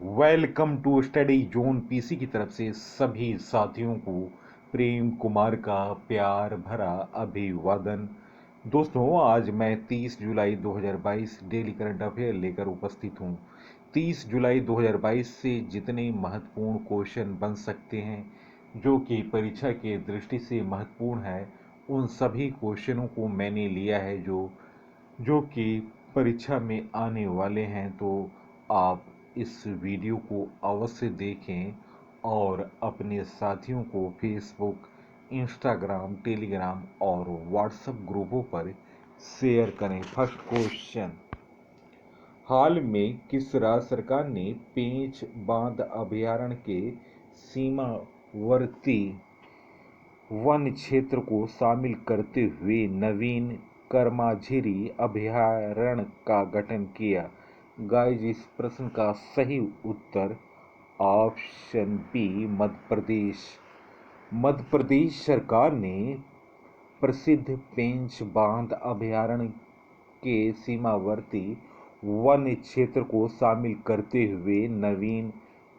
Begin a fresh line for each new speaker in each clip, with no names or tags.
Welcome to study zone PC की तरफ से सभी साथियों को प्रेम कुमार का प्यार भरा अभिवादन। दोस्तों, आज मैं 30 जुलाई 2022 डेली करंट अफेयर लेकर उपस्थित हूँ। 30 जुलाई 2022 से जितने महत्वपूर्ण क्वेश्चन बन सकते हैं जो कि परीक्षा के दृष्टि से महत्वपूर्ण है, उन सभी क्वेश्चनों को मैंने लिया है जो कि परीक्षा में आने वाले हैं। तो आप इस वीडियो को अवश्य देखें और अपने साथियों को फेसबुक, इंस्टाग्राम, टेलीग्राम और व्हाट्सएप ग्रुपों पर शेयर करें। फर्स्ट क्वेश्चन, हाल में किस राज्य सरकार ने पेंच बांध अभयारण्य के सीमावर्ती वन क्षेत्र को शामिल करते हुए नवीन कर्माझिरी अभयारण्य का गठन किया? गाइस, इस प्रश्न का सही उत्तर ऑप्शन बी मध्य प्रदेश। मध्य प्रदेश सरकार ने प्रसिद्ध पेंच बांध अभयारण्य के सीमावर्ती वन क्षेत्र को शामिल करते हुए नवीन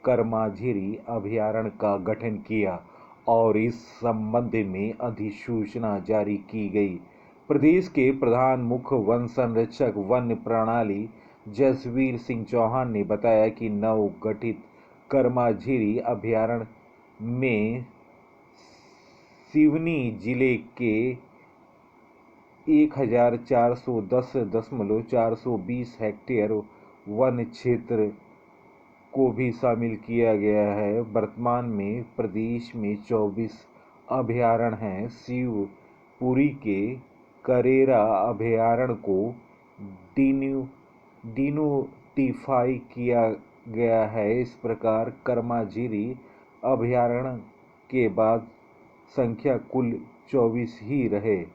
कर्माझिरी अभयारण्य का गठन किया और इस संबंध में अधिसूचना जारी की गई। प्रदेश के प्रधान मुख्य वन संरक्षक वन्य प्रणाली जसवीर सिंह चौहान ने बताया कि नव गठित कर्माझिरी अभयारण्य में सिवनी जिले के 1410.420 हेक्टेयर वन क्षेत्र को भी शामिल किया गया है। वर्तमान में प्रदेश में 24 अभयारण्य हैं। शिवपुरी के करेरा अभयारण्य को डिनोटिफाई किया गया है। इस प्रकार कर्माझिरी अभयारण्य के बाद संख्या कुल 24 ही रहे।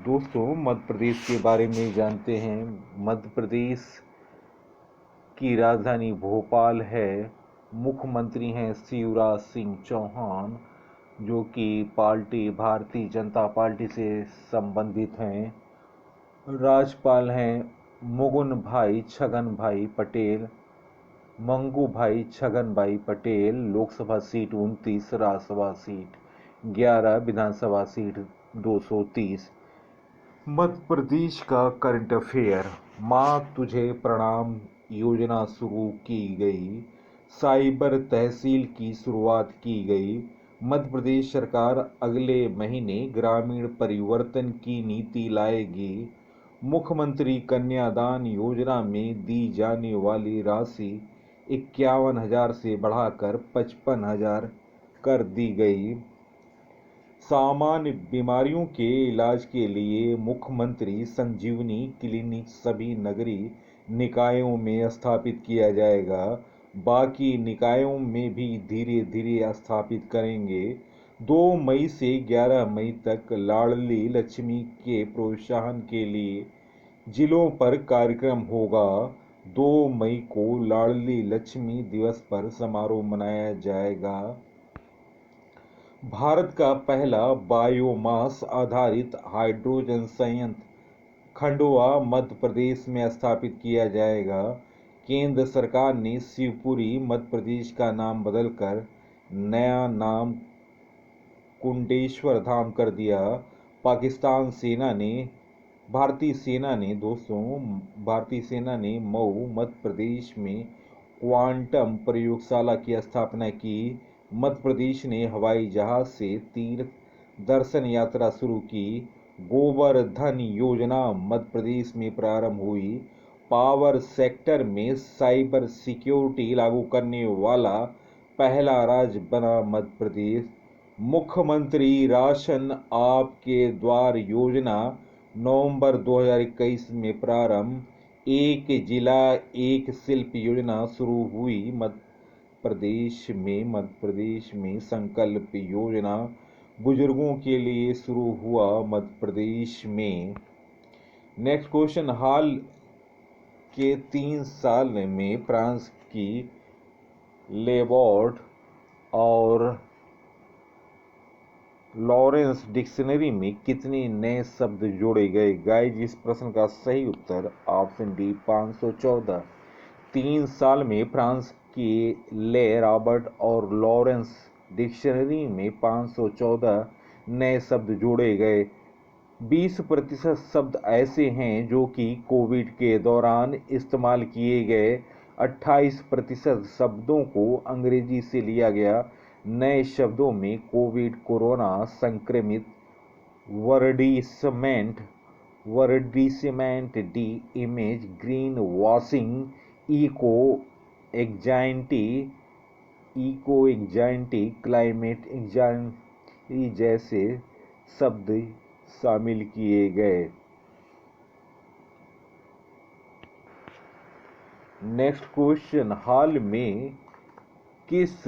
दोस्तों, मध्य प्रदेश के बारे में जानते हैं। मध्य प्रदेश की राजधानी भोपाल है। मुख्यमंत्री हैं शिवराज सिंह चौहान, जो कि भारतीय जनता पार्टी से संबंधित हैं। राज्यपाल हैं मंगू भाई छगन भाई पटेल। लोकसभा सीट 29, राज्यसभा सीट 11, विधानसभा सीट 230। मध्य प्रदेश का करंट अफेयर, माँ तुझे प्रणाम योजना शुरू की गई। साइबर तहसील की शुरुआत की गई। मध्य प्रदेश सरकार अगले महीने ग्रामीण परिवर्तन की नीति लाएगी। मुख्यमंत्री कन्यादान योजना में दी जाने वाली राशि 51,000 से बढ़ाकर 55,000 कर दी गई। सामान्य बीमारियों के इलाज के लिए मुख्यमंत्री संजीवनी क्लिनिक सभी नगरीय निकायों में स्थापित किया जाएगा। बाकी निकायों में भी धीरे धीरे स्थापित करेंगे। 2 मई से 11 मई तक लाडली लक्ष्मी के प्रोत्साहन के लिए जिलों पर कार्यक्रम होगा। 2 मई को लाडली लक्ष्मी दिवस पर समारोह मनाया जाएगा। भारत का पहला बायोमास आधारित हाइड्रोजन संयंत्र खंडवा मध्य प्रदेश में स्थापित किया जाएगा। केंद्र सरकार ने शिवपुरी मध्य प्रदेश का नाम बदलकर नया नाम कुंडेश्वर धाम कर दिया। भारतीय सेना ने मऊ मध्य प्रदेश में क्वांटम प्रयोगशाला की स्थापना की। मध्य प्रदेश ने हवाई जहाज से तीर्थ दर्शन यात्रा शुरू की। गोवर्धन योजना मध्य प्रदेश में प्रारंभ हुई। पावर सेक्टर में साइबर सिक्योरिटी लागू करने वाला पहला राज्य बना मध्य प्रदेश। मुख्यमंत्री राशन आपके द्वार योजना नवंबर 2021 में प्रारंभ। एक जिला एक शिल्प योजना शुरू हुई मध्य प्रदेश में संकल्प योजना बुजुर्गों के लिए शुरू हुआ मध्य प्रदेश में। नेक्स्ट क्वेश्चन, हाल के 3 साल में फ्रांस की लेबॉर्ड और लॉरेंस डिक्शनरी में कितने नए शब्द जोड़े गए? गाइस, इस प्रश्न का सही उत्तर ऑप्शन डी 514। 3 साल में फ्रांस के ले रॉबर्ट और लॉरेंस डिक्शनरी में 514 नए शब्द जोड़े गए। 20% शब्द ऐसे हैं जो कि कोविड के दौरान इस्तेमाल किए गए। 28% शब्दों को अंग्रेजी से लिया गया। नए शब्दों में कोविड, कोरोना संक्रमित, वर्डिसमेंट वर्डिसमेंट डी इमेज, green washing, eco anxiety eco anxiety climate anxiety जैसे शब्द शामिल किए गए। नेक्स्ट क्वेश्चन, हाल में किस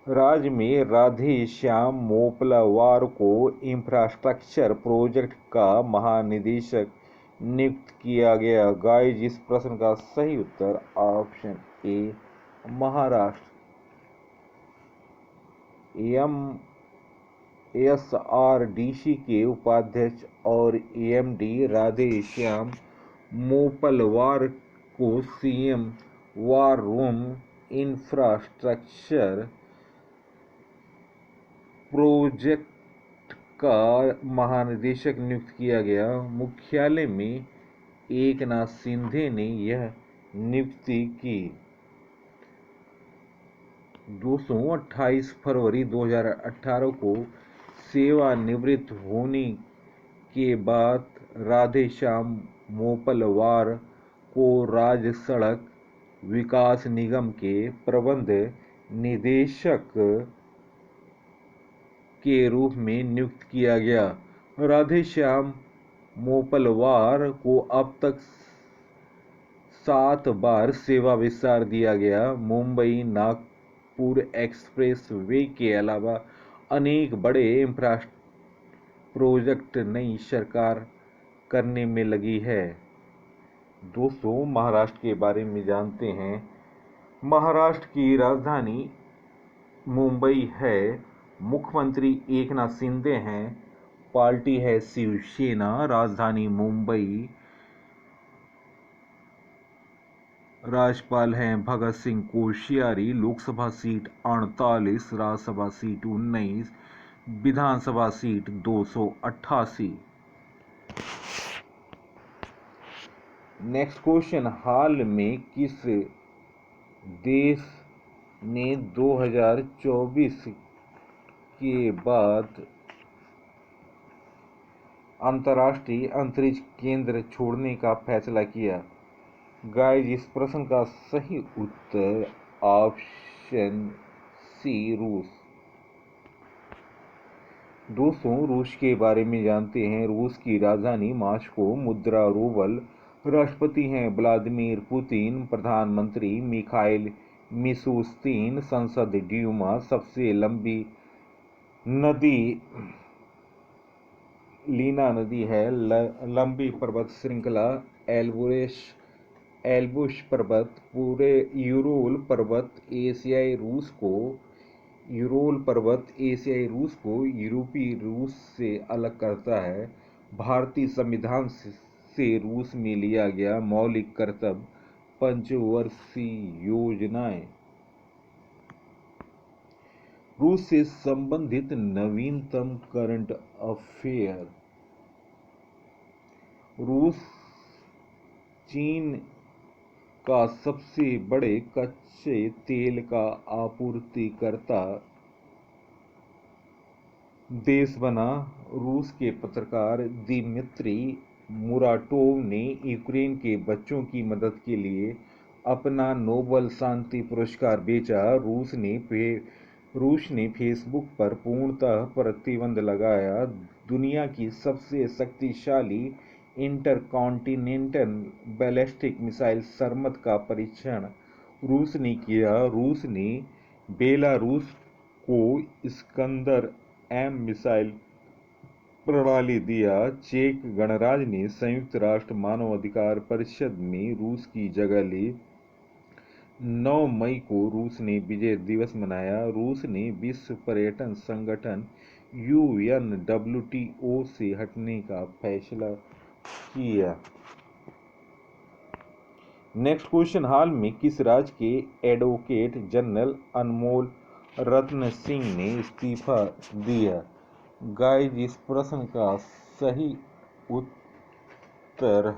राज्य में राधे श्याम मोपलवार को इंफ्रास्ट्रक्चर प्रोजेक्ट का महानिदेशक नियुक्त किया गया? गाइस, इस प्रश्न का सही उत्तर ऑप्शन ए महाराष्ट्र। एसआरडीसी के उपाध्यक्ष और एमडी राधे श्याम मोपलवार को CM war room infrastructure project का महानिदेशक नियुक्त किया गया। मुख्यालय में एकनाथ शिंदे ने यह नियुक्ति की। 28 फरवरी 2018 को सेवानिवृत्त होने के बाद राधेश्याम मोपलवार को राज्य सड़क विकास निगम के प्रबंध निदेशक के रूप में नियुक्त किया गया। राधेश्याम मोपलवार को अब तक 7 बार सेवा विस्तार दिया गया। मुंबई नागपुर एक्सप्रेस वे के अलावा अनेक बड़े इंफ्रास्ट्रक्चर प्रोजेक्ट नई सरकार करने में लगी है। दोस्तों, महाराष्ट्र के बारे में जानते हैं। महाराष्ट्र की राजधानी मुंबई है। मुख्यमंत्री एकनाथ शिंदे हैं। पार्टी है शिवसेना। राजधानी मुंबई। राज्यपाल हैं भगत सिंह कोश्यारी। लोकसभा सीट 48, राज्यसभा सीट 19, विधानसभा सीट 288। नेक्स्ट क्वेश्चन, हाल में किस देश ने 2024 के बाद अंतर्राष्ट्रीय अंतरिक्ष केंद्र छोड़ने का फैसला किया? गाइस, इस प्रश्न का सही उत्तर ऑप्शन सी रूस। दोस्तों, रूस के बारे में जानते हैं। रूस की राजधानी मॉस्को। मुद्रा रूबल। राष्ट्रपति हैं व्लादिमीर पुतिन। प्रधानमंत्री मिखाइल मिशुस्तिन। संसद ड्यूमा। सबसे लंबी नदी लीना नदी है। लंबी पर्वत श्रृंखला एल्बुस पर्वत। पूरे यूरोल पर्वत एशियाई रूस को यूरोपीय रूस से अलग करता है। भारतीय संविधान से रूस में लिया गया मौलिक कर्तव्य पंचवर्षीय योजनाएं। रूस से संबंधित नवीनतम करंट अफेयर। रूस चीन का सबसे बड़े कच्चे तेल का आपूर्तिकर्ता देश बना। रूस के पत्रकार दिमित्री मुराटोव ने यूक्रेन के बच्चों की मदद के लिए अपना नोबेल शांति पुरस्कार बेचा। रूस ने फेसबुक पर पूर्णतः प्रतिबंध लगाया। दुनिया की सबसे शक्तिशाली इंटरकॉन्टिनेंटल बैलिस्टिक मिसाइल सरमत का परीक्षण रूस ने किया। रूस ने बेलारूस को इस्कंदर एम मिसाइल प्रणाली दिया। चेक गणराज्य ने संयुक्त राष्ट्र मानवाधिकार परिषद में रूस की जगह ली। 9 मई को रूस ने विजय दिवस मनाया। रूस ने विश्व पर्यटन संगठन UNWTO से हटने का फैसला किया। नेक्स्ट क्वेश्चन, हाल में किस राज्य के एडवोकेट जनरल अनमोल रत्न सिंह ने इस्तीफा दिया? गाइस, इस प्रश्न का सही उत्तर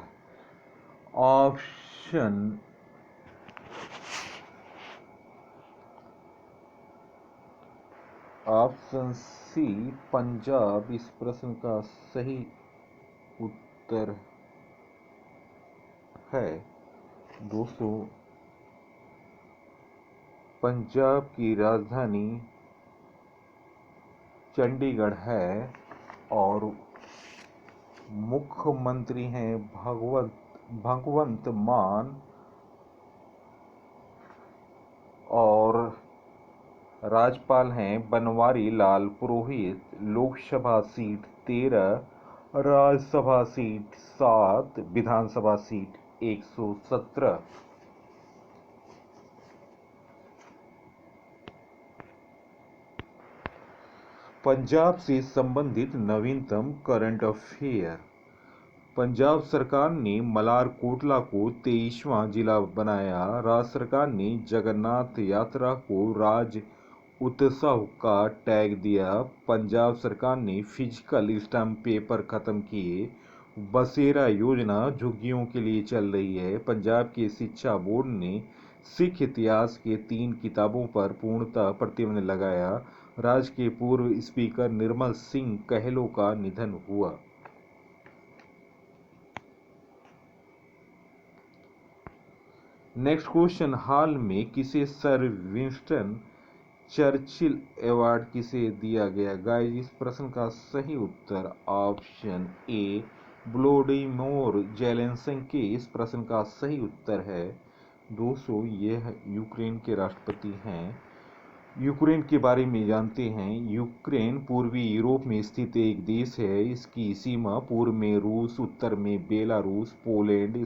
ऑप्शन सी पंजाब इस प्रश्न का सही उत्तर है। दोस्तों, पंजाब की राजधानी चंडीगढ़ है और मुख्यमंत्री हैं भगवंत मान और राज्यपाल हैं बनवारी लाल पुरोहित। लोकसभा सीट 13, राज्यसभा सीट 7, विधानसभा सीट 117। पंजाब से संबंधित नवीनतम करंट अफेयर। पंजाब सरकार ने मलारकोटला को 23वां जिला बनाया। राज्य सरकार ने जगन्नाथ यात्रा को राज्य उत्सव का टैग दिया। पंजाब सरकार ने फिजिकल स्टैम्प पेपर खत्म किए। बसेरा योजना झुग्गियों के लिए चल रही है। पंजाब के शिक्षा बोर्ड ने सिख इतिहास के 3 किताबों पर पूर्णतः प्रतिबंध लगाया। राज्य के पूर्व स्पीकर निर्मल सिंह कहलों का निधन हुआ। नेक्स्ट क्वेश्चन, हाल में किसे सर विंस्टन चर्चिल अवार्ड किसे दिया गया? गाइस, इस प्रश्न का सही उत्तर ऑप्शन ए व्लादिमीर ज़ेलेंस्की इस प्रश्न का सही उत्तर है। दोस्तों, यह यूक्रेन के राष्ट्रपति हैं। यूक्रेन के बारे में जानते हैं। यूक्रेन पूर्वी यूरोप में स्थित एक देश है। इसकी सीमा पूर्व में रूस, उत्तर में बेलारूस, पोलैंड,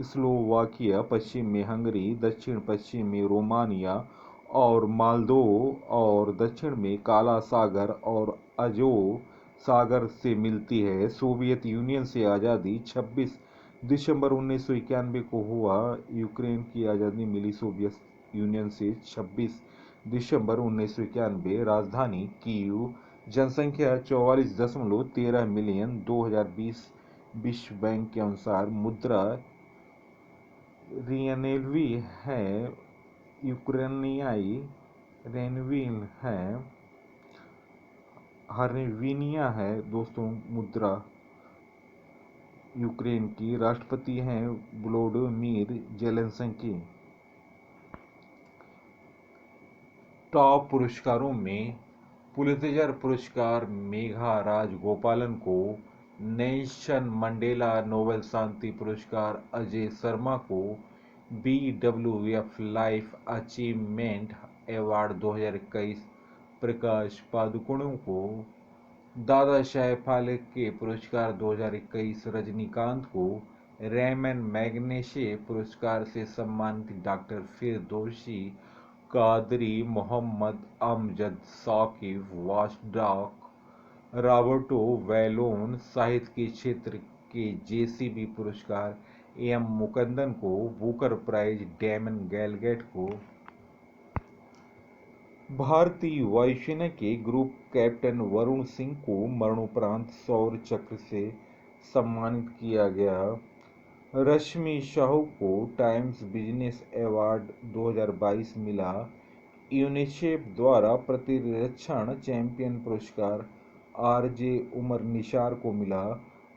स्लोवाकिया, पश्चिम में हंगरी, दक्षिण पश्चिम में रोमानिया और मोल्दोवा और दक्षिण में काला सागर और अजोव सागर से मिलती है। सोवियत यूनियन से आज़ादी 26 दिसंबर 1991 को हुआ। यूक्रेन की आज़ादी मिली सोवियत यूनियन से 26 दिसंबर 1991। राजधानी कीव। जनसंख्या 44.13 मिलियन। 2020 विश्व बैंक के अनुसार मुद्रा रियनेल्वी है। यूक्रेनियाई रेनविल है। हरविनिया है। दोस्तों, मुद्रा यूक्रेन की। राष्ट्रपति हैं व्लादिमीर ज़ेलेंस्की। टॉप पुरस्कारों में पुलित्जर पुरस्कार मेघा राजगोपालन को, नेल्सन मंडेला नोबेल शांति पुरस्कार अजय शर्मा को, BWF life achievement award 2021 Prakash Padukone को, दादा साहेब फाल्के पुरस्कार 2021 रजनीकांत को, रेमन मैग्सेसे पुरस्कार से सम्मानित डॉक्टर फिरदौसी कादरी, मोहम्मद अमजद साकिब, वासडॉक, रॉबर्टो वैलोन साहित्य के क्षेत्र के JCB पुरस्कार AM मुकुंदन को, बुकर प्राइज डैमन गैलगेट को, भारतीय वायुसेना के ग्रुप कैप्टन वरुण सिंह को मरणोपरांत शौर्य चक्र से सम्मानित किया गया। रश्मि साहू को टाइम्स बिजनेस अवार्ड 2022 मिला। यूनिसेफ द्वारा प्रतिरक्षण चैंपियन पुरस्कार RJ उमर निसार को मिला।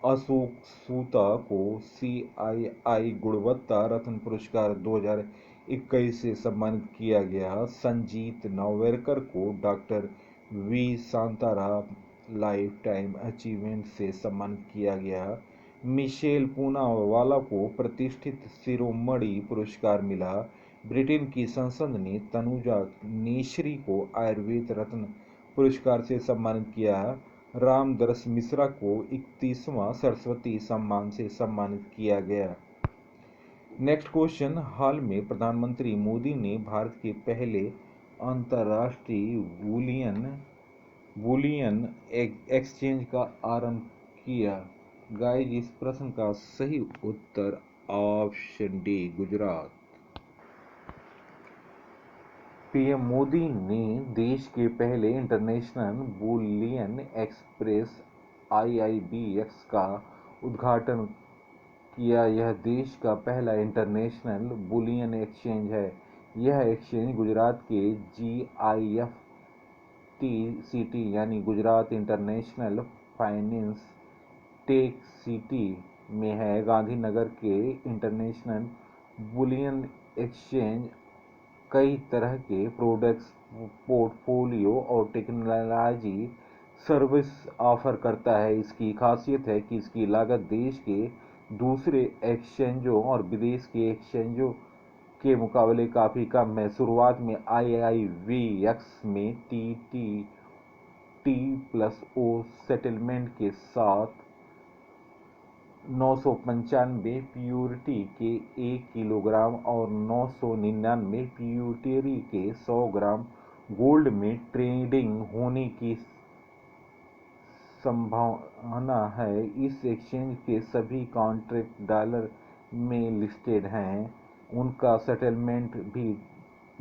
अशोक सूता को CII गुणवत्ता रत्न पुरस्कार 2021 से सम्मानित किया गया। संजीत नार्वेकर को doctor V Shantaram life time achievement से सम्मानित किया गया। मिशेल पूनावाला को प्रतिष्ठित शिरोमणि पुरस्कार मिला। ब्रिटेन की संसद ने तनुजा नेसरी को आयुर्वेद रत्न पुरस्कार से सम्मानित किया। रामदरस मिश्रा को 31वां सरस्वती सम्मान से सम्मानित किया गया। नेक्स्ट क्वेश्चन, हाल में प्रधानमंत्री मोदी ने भारत के पहले अंतर्राष्ट्रीय बुलियन एक्सचेंज का आरंभ किया। गाइस, इस प्रश्न का सही उत्तर option D, Gujarat. PM Modi ने देश के पहले इंटरनेशनल बुलियन एक्सप्रेस IIBX का उद्घाटन किया। यह देश का पहला इंटरनेशनल बुलियन एक्सचेंज है। यह एक्सचेंज गुजरात के GIFT यानी Gujarat international finance tech city में है। गांधीनगर के इंटरनेशनल बुलियन एक्सचेंज कई तरह के प्रोडक्ट्स, पोर्टफोलियो और टेक्नोलॉजी सर्विस ऑफर करता है। इसकी खासियत है कि इसकी लागत देश के दूसरे एक्सचेंजों और विदेश के एक्सचेंजों के मुकाबले काफ़ी कम है। शुरुआत में IIBX में T+O सेटलमेंट के साथ 995 प्योरिटी के 1 किलोग्राम और 999 प्योरिटी के 100 ग्राम गोल्ड में ट्रेडिंग होने की संभावना है। इस एक्सचेंज के सभी कॉन्ट्रैक्ट डॉलर में लिस्टेड हैं। उनका सेटलमेंट भी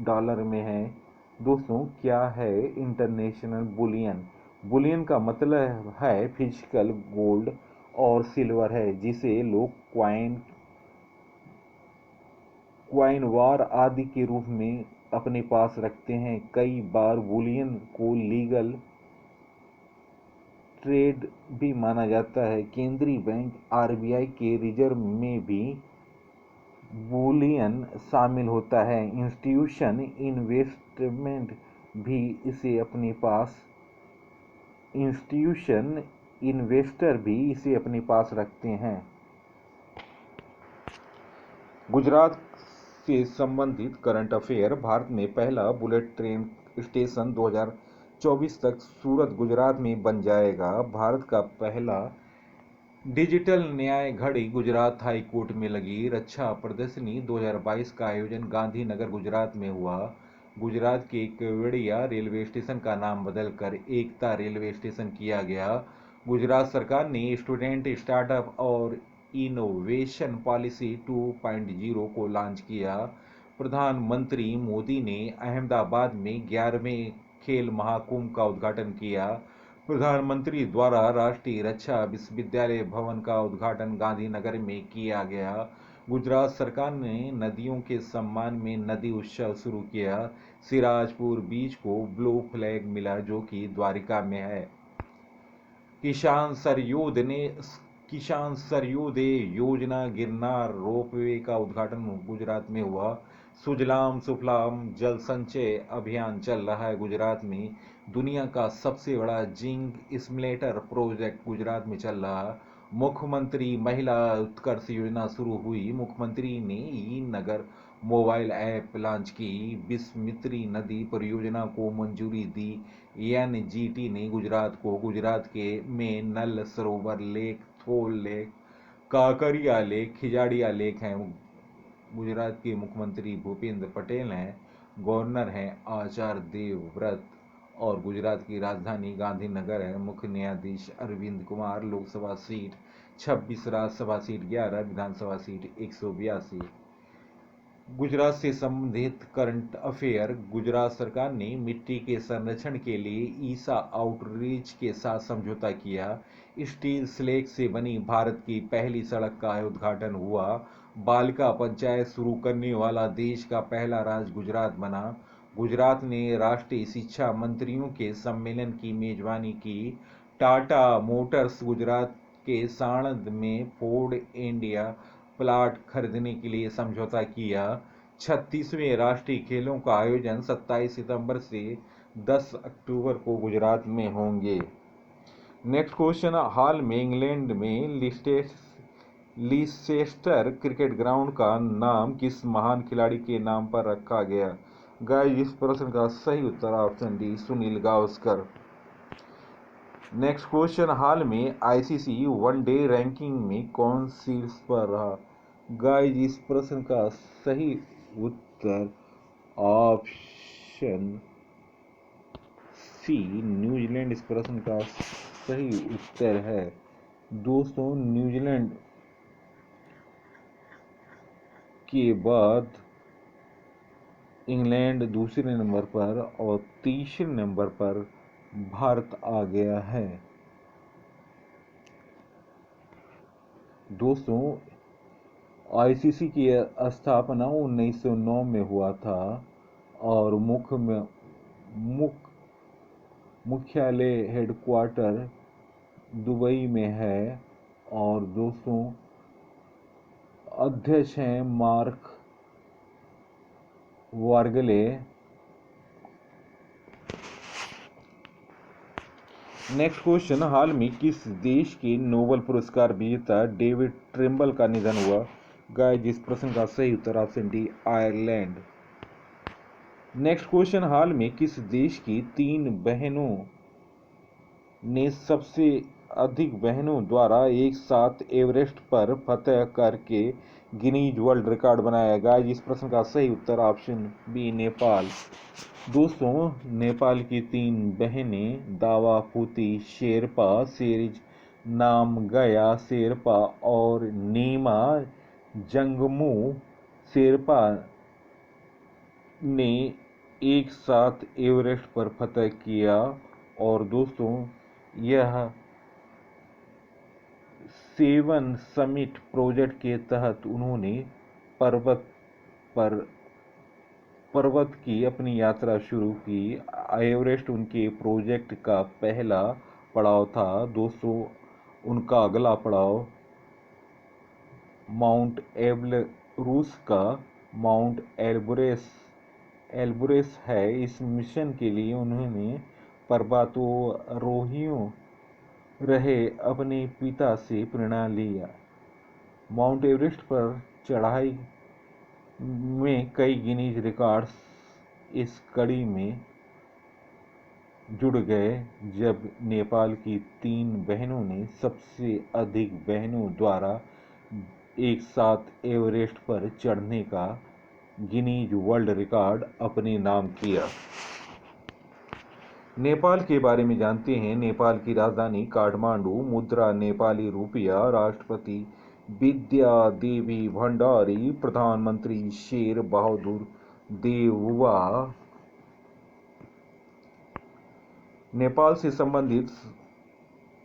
डॉलर में है। दोस्तों, क्या है इंटरनेशनल बुलियन? बुलियन का मतलब है फिजिकल गोल्ड और सिल्वर है, जिसे लोग क्वाइन वार आदि के रूप में अपने पास रखते हैं। कई बार बुलियन को लीगल ट्रेड भी माना जाता है। केंद्रीय बैंक RBI के रिजर्व में भी बुलियन शामिल होता है। इंस्टीट्यूशन इन्वेस्टर भी इसे अपने पास रखते हैं। गुजरात से संबंधित करंट अफेयर। भारत में पहला बुलेट ट्रेन स्टेशन 2024 तक सूरत, गुजरात में बन जाएगा। भारत का पहला डिजिटल न्याय घड़ी गुजरात हाई कोर्ट में लगी। रक्षा प्रदर्शनी 2022 का आयोजन गांधीनगर, गुजरात में हुआ। गुजरात के केवड़िया रेलवे स्टेशन का नाम बदलकर एकता रेलवे स्टेशन किया गया। गुजरात सरकार ने स्टूडेंट स्टार्टअप और इनोवेशन पॉलिसी 2.0 को लॉन्च किया। प्रधानमंत्री मोदी ने अहमदाबाद में 11वें खेल महाकुंभ का उद्घाटन किया। प्रधानमंत्री द्वारा राष्ट्रीय रक्षा विश्वविद्यालय भवन का उद्घाटन गांधीनगर में किया गया। गुजरात सरकार ने नदियों के सम्मान में नदी उत्सव शुरू किया। सिराजपुर बीच को ब्लू फ्लैग मिला, जो कि द्वारिका में है। किसान सर्योदय योजना गिरनार रोपवे का उद्घाटन गुजरात में हुआ। सुजलाम सुफलाम जल संचय अभियान चल रहा है गुजरात में। दुनिया का सबसे बड़ा जिंक स्मेल्टर प्रोजेक्ट गुजरात में चल रहा। मुख्यमंत्री महिला उत्कर्ष योजना शुरू हुई। मुख्यमंत्री ने ई नगर मोबाइल ऐप लॉन्च की। विस्मित्री नदी परियोजना को मंजूरी दी। NGT ने गुजरात के में नल सरोवर लेक, थोल lake, Kankaria lake, Khijadia lake हैं। गुजरात के मुख्यमंत्री भूपेंद्र पटेल हैं। गवर्नर हैं आचार्य देवव्रत और गुजरात की राजधानी गांधीनगर है। मुख्य न्यायाधीश अरविंद कुमार। लोकसभा सीट 26, राज्यसभा सीट 11, विधानसभा सीट 182। गुजरात से संबंधित करंट अफेयर। गुजरात सरकार ने मिट्टी के संरक्षण के लिए ईसा आउटरीच के साथ समझौता किया। स्टील स्लैग से बनी भारत की पहली सड़क का उद्घाटन हुआ। बालिका पंचायत शुरू करने वाला देश का पहला राज्य गुजरात बना। गुजरात ने राष्ट्रीय शिक्षा मंत्रियों के सम्मेलन की मेजबानी की। टाटा मोटर्स गुजरात के साणंद में फोर्ड इंडिया प्लाट खरीदने के लिए समझौता किया। 36वें राष्ट्रीय खेलों का आयोजन 27 सितंबर से 10 अक्टूबर को गुजरात में होंगे। नेक्स्ट क्वेश्चन, हाल में इंग्लैंड में लीसेस्टर क्रिकेट ग्राउंड का नाम किस महान खिलाड़ी के नाम पर रखा गया? गाइस, इस प्रश्न का सही उत्तर option D, Sunil Gavaskar. Next question, हाल में ICC वनडे रैंकिंग में कौन शीर्ष पर रहा? गाइस इस प्रश्न का सही उत्तर ऑप्शन सी न्यूजीलैंड इस प्रश्न का सही उत्तर है। दोस्तों न्यूजीलैंड के बाद इंग्लैंड दूसरे नंबर पर और तीसरे नंबर पर भारत आ गया है। दोस्तों आईसीसी की स्थापना 1909 में हुआ था और मुख्यालय हेडक्वार्टर दुबई में है। और दोस्तों अध्यक्ष हैं मार्क वार्गले। नेक्स्ट क्वेश्चन, हाल में किस देश के नोबेल पुरस्कार विजेता डेविड ट्रिम्बल का निधन हुआ? गाइस इस प्रश्न का सही उत्तर option D Ireland. Next question, हाल में किस देश की 3 बहनों ने सबसे अधिक बहनों द्वारा एक साथ एवरेस्ट पर फतह करके गिनीज वर्ल्ड रिकॉर्ड बनाया? गाइस इस प्रश्न का सही उत्तर ऑप्शन बी नेपाल। दोस्तों नेपाल की 3 बहनें दावाफूती शेरपा, शेरिज नामगया शेरपा और नीमा जंगमू शेरपा ने एक साथ एवरेस्ट पर फतह किया। और दोस्तों यह 7 समिट प्रोजेक्ट के तहत उन्होंने पर्वत पर पर्वत की अपनी यात्रा शुरू की। एवरेस्ट उनके प्रोजेक्ट का पहला पड़ाव था। दोस्तों उनका अगला पड़ाव माउंट एल्ब्रूस का माउंट एल्ब्रेस है। इस मिशन के लिए उन्होंने पर्वतारोहियों रहे अपने पिता से प्रेरणा लिया। माउंट एवरेस्ट पर चढ़ाई में कई गिनीज रिकॉर्ड्स इस कड़ी में जुड़ गए जब नेपाल की 3 बहनों ने सबसे अधिक बहनों द्वारा एक साथ एवरेस्ट पर चढ़ने का गिनीज वर्ल्ड रिकॉर्ड अपने नाम किया। नेपाल के बारे में जानते हैं। नेपाल की राजधानी काठमांडू, मुद्रा नेपाली रुपया, राष्ट्रपति विद्या देवी भंडारी, प्रधानमंत्री शेर बहादुर देउवा। नेपाल से संबंधित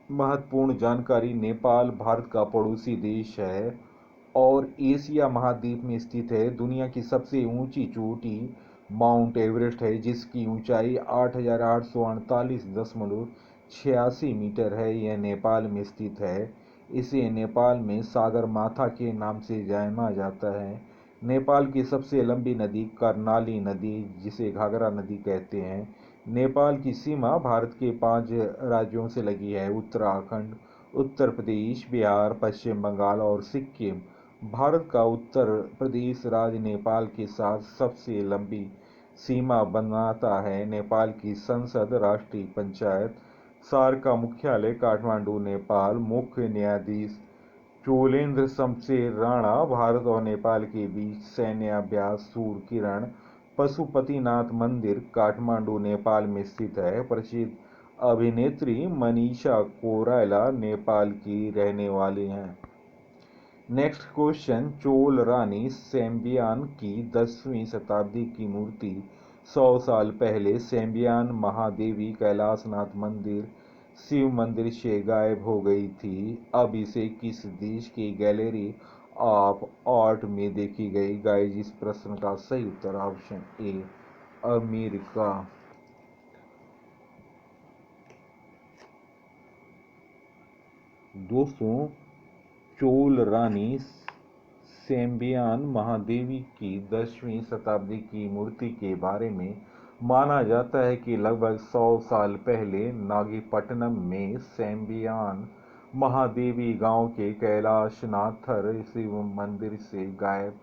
महत्वपूर्ण जानकारी, नेपाल भारत का पड़ोसी देश है और एशिया महाद्वीप में स्थित है। दुनिया की सबसे ऊंची चोटी माउंट एवरेस्ट है जिसकी ऊंचाई 8,848.86 मीटर है। यह नेपाल में स्थित है। इसे नेपाल में सागरमाथा के नाम से जाना जाता है। नेपाल की सबसे लंबी नदी कर्णाली नदी जिसे घाघरा नदी कहते हैं। नेपाल की सीमा भारत के 5 राज्यों से लगी है: उत्तराखंड, उत्तर प्रदेश, बिहार, पश्चिम बंगाल और सिक्किम। भारत का उत्तर प्रदेश राज्य नेपाल के साथ सबसे लंबी सीमा बनाता है। नेपाल की संसद, राष्ट्रीय पंचायत, सार का मुख्यालय काठमांडू, नेपाल। मुख्य न्यायाधीश चोलेन्द्र शमशेर राणा। भारत और नेपाल के बीच सैन्य अभ्यास सूर्य किरण पशुपतिनाथ मंदिर काठमांडू नेपाल में स्थित है। प्रसिद्ध अभिनेत्री मनीषा कोइराला नेपाल की रहने वाली हैं। नेक्स्ट क्वेश्चन, चोल रानी सैम्बियान की 10वीं शताब्दी की मूर्ति 100 साल पहले सैम्बियान महादेवी कैलाशनाथ मंदिर शिव मंदिर से गायब हो गई थी। अब इसे किस देश की गैलरी ऑफ आर्ट में देखी गई? गाइस इस प्रश्न का सही उत्तर ऑप्शन ए अमेरिका। दोस्तों चोल रानी सैम्बियान महादेवी की 10वीं शताब्दी की मूर्ति के बारे में माना जाता है कि लगभग 100 साल पहले नागपट्टिनम में सैम्बियान महादेवी गांव के कैलाशनाथर शिव मंदिर से गायब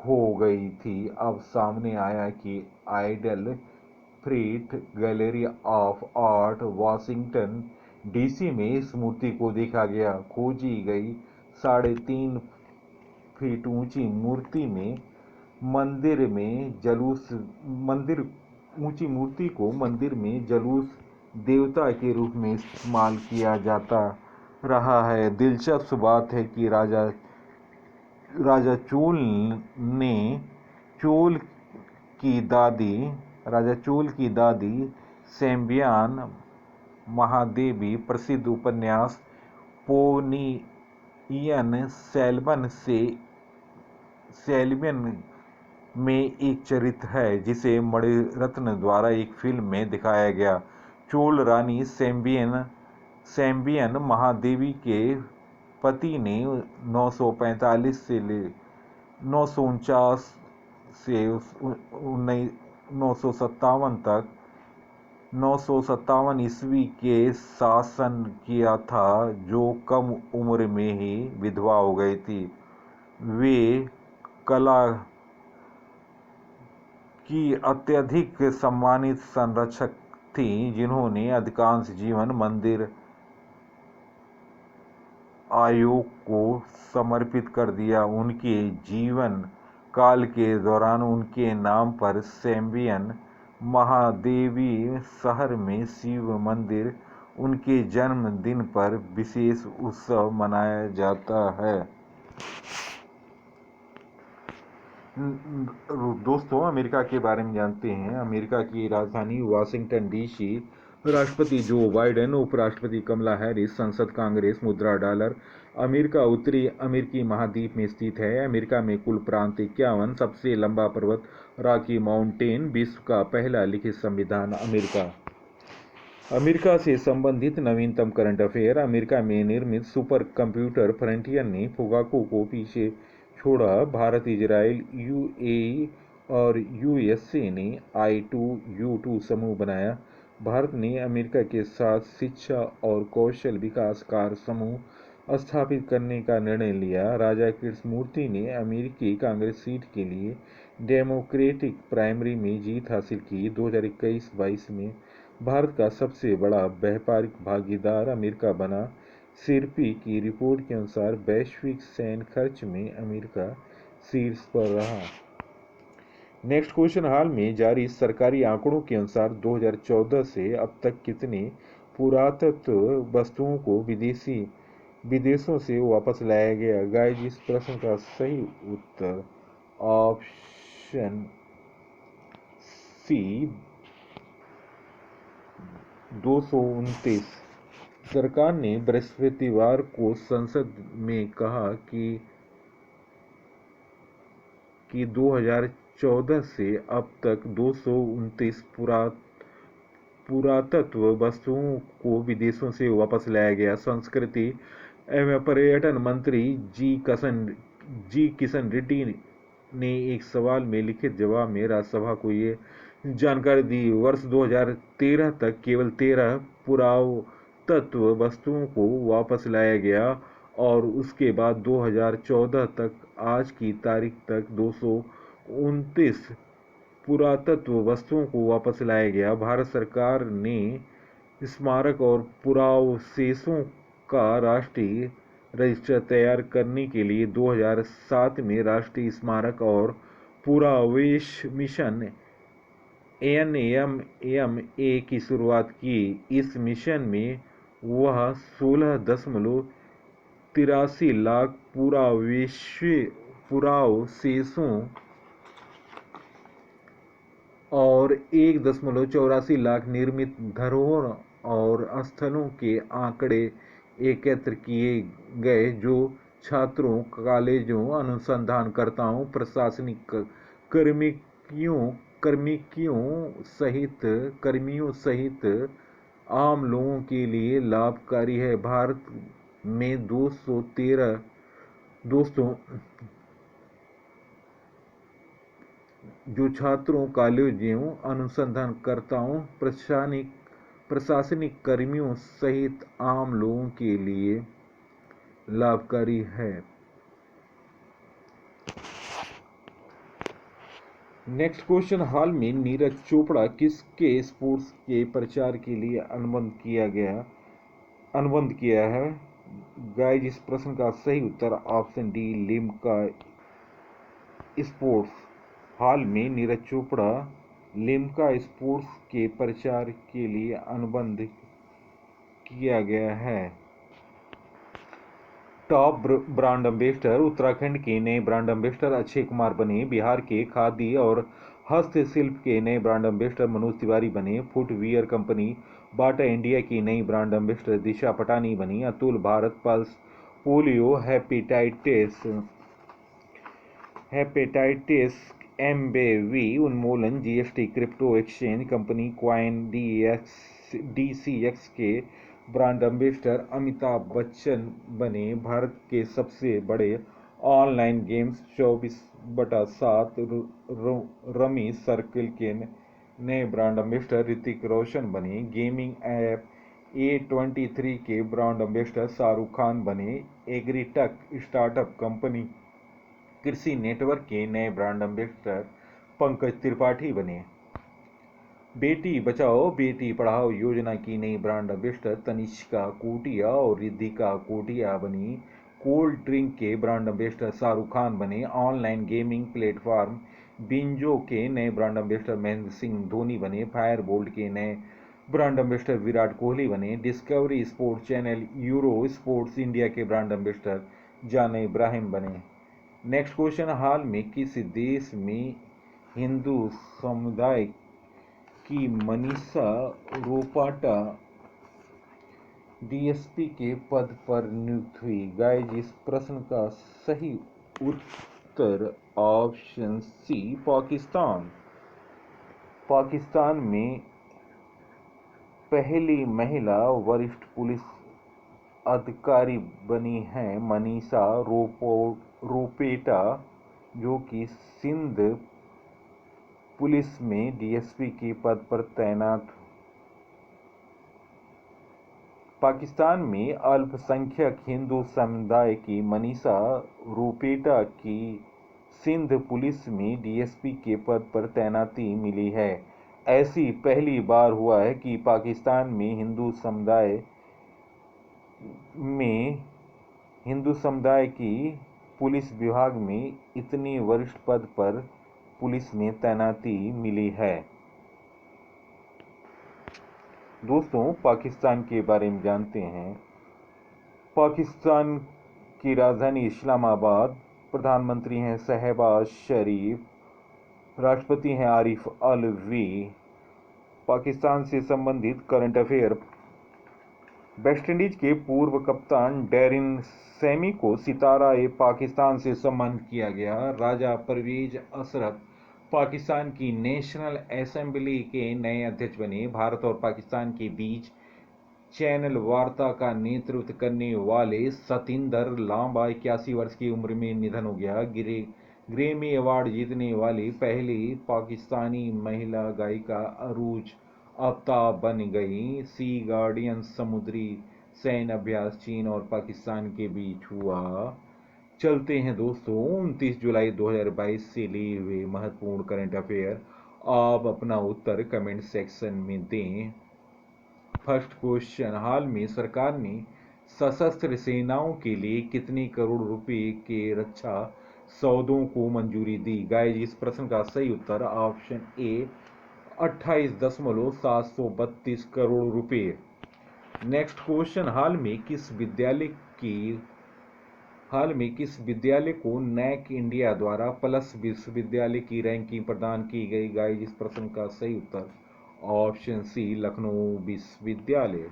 हो गई थी। अब सामने आया कि idol Freer gallery of art Washington DC में इस मूर्ति को देखा गया। खोजी गई 3.5 फीट ऊंची मूर्ति में ऊंची मूर्ति को मंदिर में जुलूस देवता के रूप में इस्तेमाल किया जाता रहा है। दिलचस्प बात है कि राजा ने चोल राजा चोल की दादी सेम्बियान महादेवी प्रसिद्ध उपन्यास पोनियन सेल्वन में एक चरित्र है, जिसे मणिरत्न द्वारा एक फिल्म में दिखाया गया। चोल रानी सेम्बियन महादेवी के पति ने 945 से 949 से 957 तक 957 ईस्वी के शासन किया था, जो कम उम्र में ही विधवा हो गई थी। वे कला की अत्यधिक सम्मानित संरक्षक थीं, जिन्होंने अधिकांश जीवन मंदिर आयोग को समर्पित कर दिया। उनके जीवन काल के दौरान उनके नाम पर सेम्बियन महादेवी शहर में शिव मंदिर, उनके जन्मदिन पर विशेष उत्सव मनाया जाता है। दोस्तों, अमेरिका के बारे में जानते हैं। अमेरिका की राजधानी वाशिंगटन डीसी, राष्ट्रपति जो बाइडेन, उपराष्ट्रपति कमला हैरिस, संसद, कांग्रेस, मुद्रा डॉलर। अमेरिका उत्तरी अमेरिकी महाद्वीप में स्थित है। अमेरिका में कुल प्रांत 51। सबसे लंबा पर्वत रॉकी माउंटेन। विश्व का पहला लिखित संविधान अमेरिका। अमेरिका से संबंधित नवीनतम करंट अफेयर। अमेरिका में निर्मित सुपर कंप्यूटर फ्रंटियर ने फुगाकू को पीछे छोड़ा। भारत, इजराइल, यूएई और यूएसए ने I2U2 समूह बनाया। भारत ने अमेरिका के साथ शिक्षा और कौशल विकास कार्य समूह स्थापित करने का निर्णय लिया। राजा कृष्णमूर्ति ने अमेरिकी कांग्रेस सीट के लिए डेमोक्रेटिक प्राइमरी में जीत हासिल की। 2021-22 में भारत का सबसे बड़ा व्यापारिक भागीदार अमेरिका बना। सिरपी की रिपोर्ट के अनुसार वैश्विक सैन्य खर्च में अमेरिका शीर्ष पर रहा। नेक्स्ट क्वेश्चन, हाल में जारी सरकारी आंकड़ों के अनुसार 2014 से अब तक कितने पुरातत्व वस्तुओं को विदेशों से वापस लाया गया? गाइस, इस प्रश्न का सही उत्तर ऑप्शन सी 229। सरकार ने बृहस्पतिवार को संसद में कहा कि 2014 से अब तक 229 पुरातत्व वस्तुओं को विदेशों से वापस लाया गया। संस्कृति एवं पर्यटन मंत्री जी किशन रेड्डी ने एक सवाल में लिखित जवाब में राज्यसभा को ये जानकारी दी। वर्ष 2013 तक केवल 13 पुरातत्व वस्तुओं को वापस लाया गया और उसके बाद 2014 तक आज की तारीख तक 229 पुरातत्व वस्तुओं को वापस लाया गया। भारत सरकार ने स्मारक और पुरावशेषों का राष्ट्रीय रजिस्टर तैयार करने के लिए 2007 में राष्ट्रीय स्मारक और पुरावशेष मिशन NAMA की शुरुआत की। इस मिशन में वह 16.83 लाख पुरावशेषों और 1.84 लाख निर्मित धरोहर और स्थलों के आंकड़े एकत्र किए गए, जो छात्रों, कॉलेजों, अनुसंधानकर्ताओं, प्रशासनिक कर्मियों सहित आम लोगों के लिए लाभकारी है। भारत में 213 दोस्तों जो छात्रों, कॉलेजों, अनुसंधानकर्ताओं, प्रशासनिक कर्मियों सहित आम लोगों के लिए लाभकारी है। नेक्स्ट क्वेश्चन, हाल में नीरज चोपड़ा किसके स्पोर्ट्स के प्रचार के लिए अनुबंध किया है? गाइस इस प्रश्न का सही उत्तर ऑप्शन डी लिम्का स्पोर्ट्स। हाल में नीरज चोपड़ा लिम्का स्पोर्ट्स के प्रचार के लिए अनुबंध किया गया है। टॉप ब्रांड एम्बेसडर उत्तराखंड के नए ब्रांड एम्बेसडर अक्षय कुमार बने। बिहार के खादी और हस्तशिल्प के नए ब्रांड एम्बेसडर मनोज तिवारी बने। फुटवियर कंपनी बाटा इंडिया की नई ब्रांड एम्बेसडर दिशा पटानी बनी। Atul Bharat pulse polio hepatitis MBV उन्मूलन GST crypto exchange company coin DCX के ब्रांड एम्बेसडर अमिताभ बच्चन बने। भारत के सबसे बड़े ऑनलाइन गेम्स 24/7 रमी सर्किल के नए ब्रांड एम्बेसडर ऋतिक रोशन बने। गेमिंग ऐप A23 के ब्रांड एम्बेसडर शाहरुख खान बने। एग्रीटेक स्टार्टअप कंपनी कृषि नेटवर्क के नए ब्रांड एम्बेसडर पंकज त्रिपाठी बने। बेटी बचाओ बेटी पढ़ाओ योजना की नई ब्रांड एम्बेसडर तनिष्का कोटिया और रिद्धिका कोटिया बनी। कोल्ड ड्रिंक के ब्रांड एम्बेसडर शाहरुख खान बने। ऑनलाइन गेमिंग प्लेटफॉर्म बिंजो के नए ब्रांड एम्बेसडर महेंद्र सिंह धोनी बने। फायरबोल्ट के नए ब्रांड एम्बेसडर विराट कोहली बने। Discovery sports channel euro sports India के ब्रांड एम्बेसडर जान इब्राहिम बने। नेक्स्ट क्वेश्चन, हाल में किस देश में हिंदू समुदाय की मनीषा रोपाटा डीएसपी के पद पर नियुक्त हुई? गाइस इस प्रश्न का सही उत्तर ऑप्शन सी पाकिस्तान। पाकिस्तान में पहली महिला वरिष्ठ पुलिस अधिकारी बनी हैं मनीषा रोपेटा, जो कि सिंध पुलिस में डीएसपी के पद पर तैनात। पाकिस्तान में अल्पसंख्यक हिंदू समुदाय की मनीषा रोपेटा की सिंध पुलिस में डीएसपी के पद पर तैनाती मिली है। ऐसी पहली बार हुआ है कि पाकिस्तान में हिंदू समुदाय की पुलिस विभाग में इतनी वरिष्ठ पद पर पुलिस में तैनाती मिली है। दोस्तों पाकिस्तान के बारे में जानते हैं। पाकिस्तान की राजधानी इस्लामाबाद, प्रधानमंत्री हैं शहबाज शरीफ, राष्ट्रपति हैं आरिफ अलवी। पाकिस्तान से संबंधित करंट अफेयर, वेस्टइंडीज के पूर्व कप्तान डैरिन सैमी को सितारा-ए-पाकिस्तान से सम्मानित किया गया। राजा परवेज अशरफ पाकिस्तान की नेशनल असेंबली के नए अध्यक्ष बने। भारत और पाकिस्तान के बीच चैनल वार्ता का नेतृत्व करने वाले सतिंदर लांबा 81 वर्ष की उम्र में निधन हो गया। ग्रैमी अवार्ड जीतने वाली पहली पाकिस्तानी महिला गायिका अरूज आफ्ताब बन गई। सी गार्डियन समुद्री सैन्य अभ्यास चीन और पाकिस्तान के बीच हुआ। चलते हैं दोस्तों 29 जुलाई 2022 से लिए हुए महत्वपूर्ण करंट अफेयर। आप अपना उत्तर कमेंट सेक्शन में दें। फर्स्ट क्वेश्चन, हाल में सरकार ने सशस्त्र सेनाओं के लिए कितने करोड़ रुपए के रक्षा सौदों को मंजूरी दी? गाइस इस प्रश्न का सही उत्तर ऑप्शन ए 28.732 करोड़ रुपए। नेक्स्ट क्वेश्चन, हाल में किस विद्यालय को नैक इंडिया द्वारा प्लस विश्वविद्यालय की रैंकिंग प्रदान की गई? गाइस इस प्रश्न का सही उत्तर ऑप्शन सी लखनऊ विश्वविद्यालय।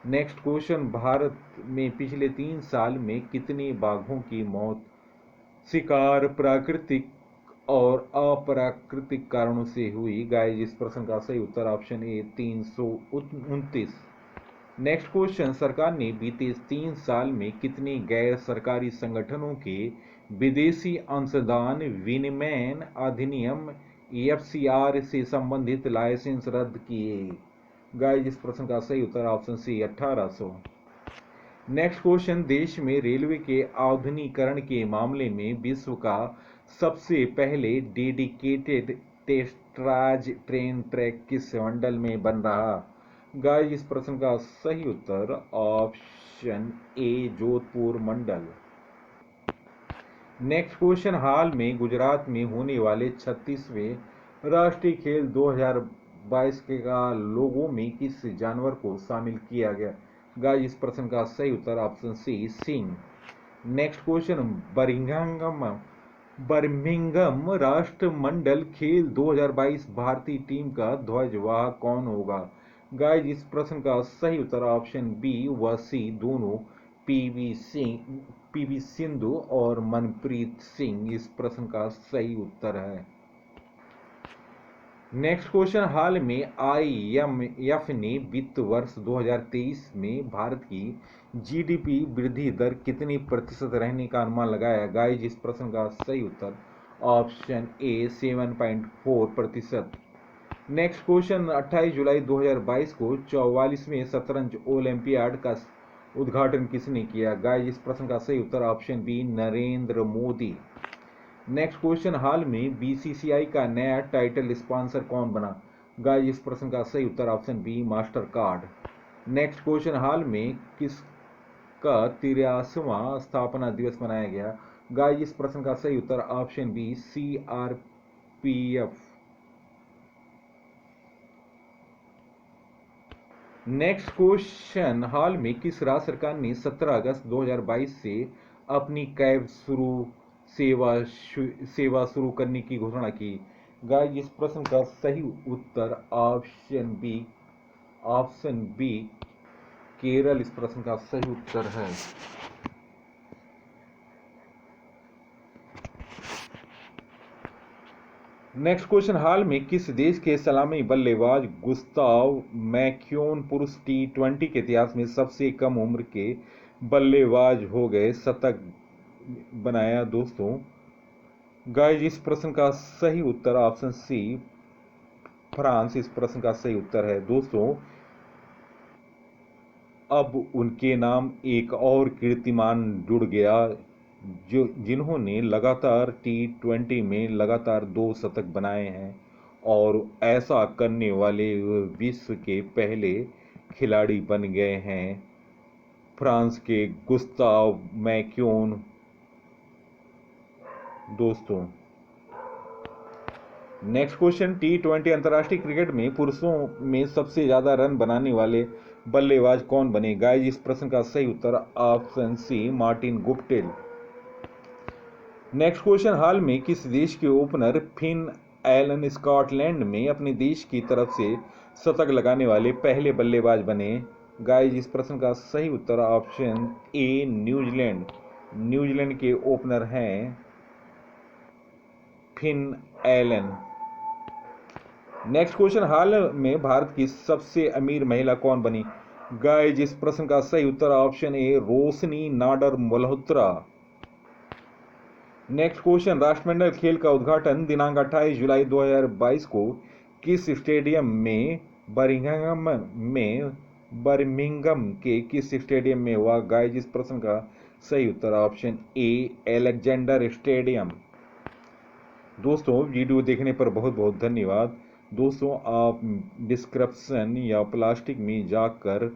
नेक्स्ट क्वेश्चन, भारत में पिछले 3 साल में कितने बाघों की मौत शिकार, प्राकृतिक और अप्राकृतिक कारणों से हुई? गाइस इस प्रश्न का सही उत्तर ऑप्शन ए 329। नेक्स्ट क्वेश्चन, सरकार ने बीते 3 साल में कितने गैर सरकारी संगठनों के विदेशी अंशदान विनिमय अधिनियम एफसीआर से संबंधित लाइसेंस रद्द किए? गाइस इस प्रश्न का सही उत्तर ऑप्शन सी 1800। नेक्स्ट क्वेश्चन, देश में रेलवे के आधुनिकीकरण के मामले में विश्व का सबसे पहले डेडिकेटेड टेस्टराज ट्रेन ट्रैक किस मंडल में बन रहा? गाइस इस प्रश्न का सही उत्तर ऑप्शन ऑप्शन ए जोधपुर मंडल। नेक्स्ट क्वेश्चन, हाल में गुजरात में होने वाले 36वें राष्ट्रीय खेल 2022 का लोगों में किस जानवर को शामिल किया गया? गाइस, इस प्रश्न का सही उत्तर option C Singh. Next question, Birmingham राष्ट्रमंडल खेल 2022 भारतीय टीम का ध्वजवाहक कौन होगा? गाइस, इस प्रश्न का सही उत्तर ऑप्शन बी व सी दोनों पीवी सिंधु और मनप्रीत सिंह इस प्रश्न का सही उत्तर है। नेक्स्ट क्वेश्चन, हाल में IMF ने वित्त वर्ष 2023 में भारत की GDP वृद्धि दर कितनी प्रतिशत रहने का अनुमान लगाया? गाइस, इस प्रश्न का सही उत्तर ऑप्शन ए 7.4%। नेक्स्ट क्वेश्चन, 28 जुलाई 2022 को 44वें शतरंज ओलंपियाड का उद्घाटन किसने किया? गाइस, इस प्रश्न का सही उत्तर option B Narendra Modi. Next question, हाल में BCCI का नया टाइटल स्पॉन्सर कौन बना? गाइस, इस प्रश्न का सही उत्तर option B Mastercard. Next question, हाल में किसका 83वां स्थापना दिवस मनाया गया? गाइस, इस प्रश्न का सही उत्तर option B CRPF। Next question, हाल में किस राज्य सरकार ने 17 अगस्त 2022 से अपनी कैब सेवा शुरू करने की घोषणा की? गाइस, इस प्रश्न का सही उत्तर ऑप्शन बी केरल इस प्रश्न का सही उत्तर है। नेक्स्ट क्वेश्चन, हाल में किस देश के सलामी बल्लेबाज गुस्ताव मैक्यून पुरुष T20 के इतिहास में सबसे कम उम्र के बल्लेबाज हो गए शतक बनाया? दोस्तों, गाइस, इस प्रश्न का सही उत्तर ऑप्शन सी फ्रांस इस प्रश्न का सही उत्तर है। दोस्तों, अब उनके नाम एक और कीर्तिमान जुड़ गया जिन्होंने लगातार T20 में लगातार 2 शतक बनाए हैं और ऐसा करने वाले विश्व के पहले खिलाड़ी बन गए हैं फ्रांस के गुस्ताव मैक्यून। दोस्तों, नेक्स्ट क्वेश्चन, T20 अंतर्राष्ट्रीय क्रिकेट में पुरुषों में सबसे ज्यादा रन बनाने वाले बल्लेबाज कौन बने? गाइस, इस प्रश्न का सही उत्तर option C Martin Guptill. Next question, हाल में किस देश के ओपनर फिन एलन स्कॉटलैंड में अपने देश की तरफ से शतक लगाने वाले पहले बल्लेबाज बने? गाइस, इस प्रश्न का सही उत्तर ऑप्शन ए न्यूजीलैंड के ओपनर हैं फिन एलन। नेक्स्ट क्वेश्चन, हाल में भारत की सबसे अमीर महिला कौन बनी? गाइस, इस प्रश्न का सही उत्तर option A Roshni Nadar Malhotra. Next question, राष्ट्रमंडल खेल का उद्घाटन दिनांक 28 जुलाई 2022 को किस स्टेडियम में बर्मिंघम के किस स्टेडियम में हुआ? गाइस, इस प्रश्न का सही उत्तर ऑप्शन ए अलेक्जेंडर स्टेडियम। दोस्तों, वीडियो देखने पर बहुत बहुत धन्यवाद। दोस्तों, आप डिस्क्रिप्शन या प्लास्टिक में जाकर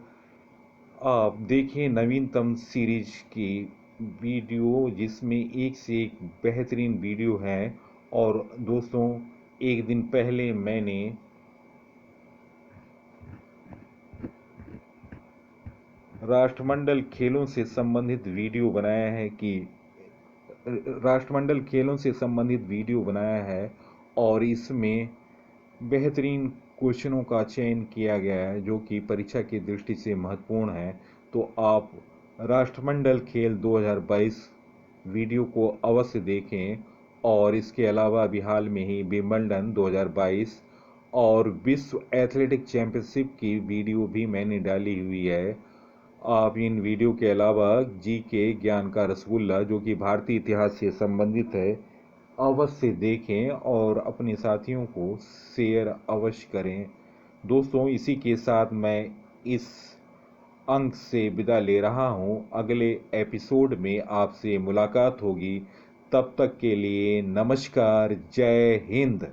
आप देखें नवीनतम सीरीज की वीडियो जिसमें एक से एक बेहतरीन वीडियो है। और दोस्तों, एक दिन पहले मैंने राष्ट्रमंडल खेलों से संबंधित वीडियो बनाया है और इसमें बेहतरीन क्वेश्चनों का चयन किया गया है जो कि परीक्षा की दृष्टि से महत्वपूर्ण है। तो आप राष्ट्रमंडल खेल 2022 वीडियो को अवश्य देखें। और इसके अलावा अभी हाल में ही विंबलडन 2022 और विश्व एथलेटिक चैंपियनशिप की वीडियो भी मैंने डाली हुई है। आप इन वीडियो के अलावा GK ज्ञान का रसगुल्ला जो कि भारतीय इतिहास से संबंधित है अवश्य देखें और अपने साथियों को शेयर अवश्य करें। दोस्तों, इसी के साथ मैं इस अंक से विदा ले रहा हूं। अगले एपिसोड में आपसे मुलाकात होगी। तब तक के लिए नमस्कार, जय हिंद।